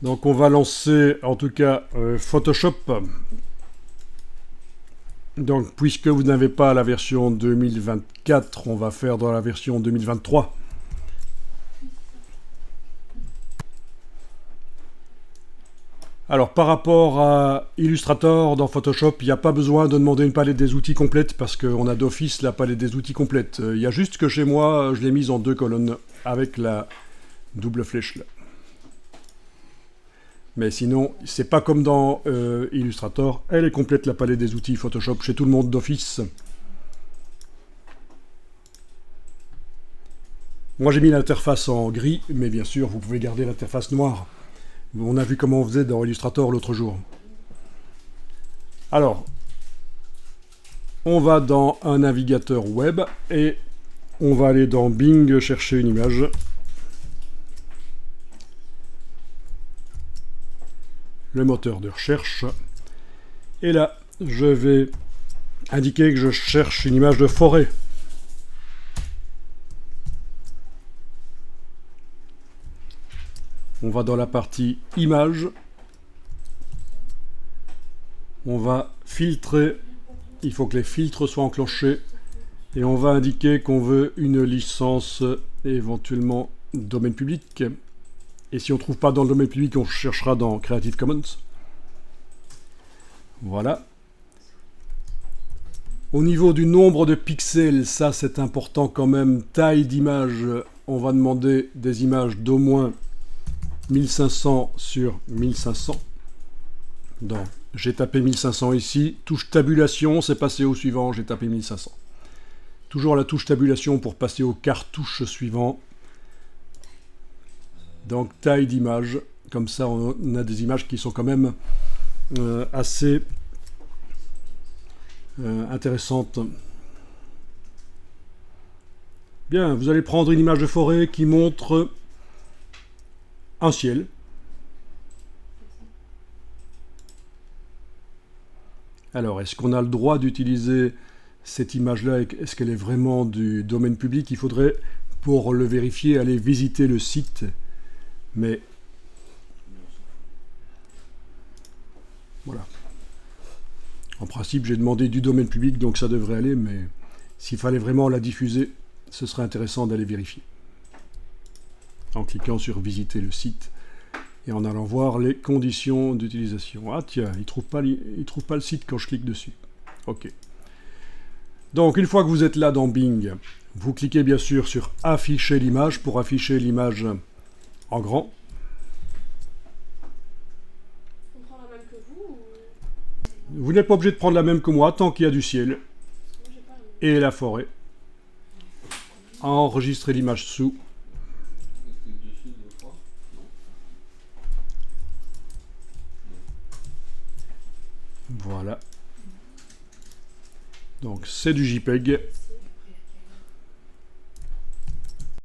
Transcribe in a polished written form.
Donc on va lancer en tout cas Photoshop. Donc puisque vous n'avez pas la version 2024, on va faire dans la version 2023. Alors par rapport à Illustrator dans Photoshop, il n'y a pas besoin de demander une palette des outils complète parce qu'on a d'office la palette des outils complète. Il y a juste que chez moi, je l'ai mise en 2 colonnes avec la double flèche là. Mais sinon, c'est pas comme dans Illustrator, elle est complète la palette des outils Photoshop chez tout le monde d'office. Moi j'ai mis l'interface en gris, mais bien sûr vous pouvez garder l'interface noire. On a vu comment on faisait dans Illustrator l'autre jour. Alors, on va dans un navigateur web et on va aller dans Bing chercher une image. Le moteur de recherche. Et là, je vais indiquer que je cherche une image de forêt. On va dans la partie images. On va filtrer. Il faut que les filtres soient enclenchés. Et on va indiquer qu'on veut une licence éventuellement domaine public. Et si on ne trouve pas dans le domaine public, on cherchera dans Creative Commons. Voilà. Au niveau du nombre de pixels, ça c'est important quand même. Taille d'image, on va demander des images d'au moins 1500 sur 1500. Donc, j'ai tapé 1500 ici. Touche tabulation, c'est passé au suivant, j'ai tapé 1500. Toujours la touche tabulation pour passer au cartouche suivant. Donc taille d'image, comme ça on a des images qui sont quand même assez intéressantes. Bien, vous allez prendre une image de forêt qui montre un ciel. Alors, est-ce qu'on a le droit d'utiliser cette image-là? Est-ce qu'elle est vraiment du domaine public? Il faudrait, pour le vérifier, aller visiter le site. Mais voilà. En principe, j'ai demandé du domaine public, donc ça devrait aller, mais s'il fallait vraiment la diffuser, ce serait intéressant d'aller vérifier. En cliquant sur visiter le site et en allant voir les conditions d'utilisation. Ah tiens, il trouve pas le site quand je clique dessus. Ok. Donc une fois que vous êtes là dans Bing, vous cliquez bien sûr sur afficher l'image pour afficher l'image en grand. On prend la même que vous ou... Vous n'êtes pas obligé de prendre la même que moi tant qu'il y a du ciel Moi j'ai pas la même. et la forêt. Enregistrer l'image sous. Voilà. Donc c'est du JPEG.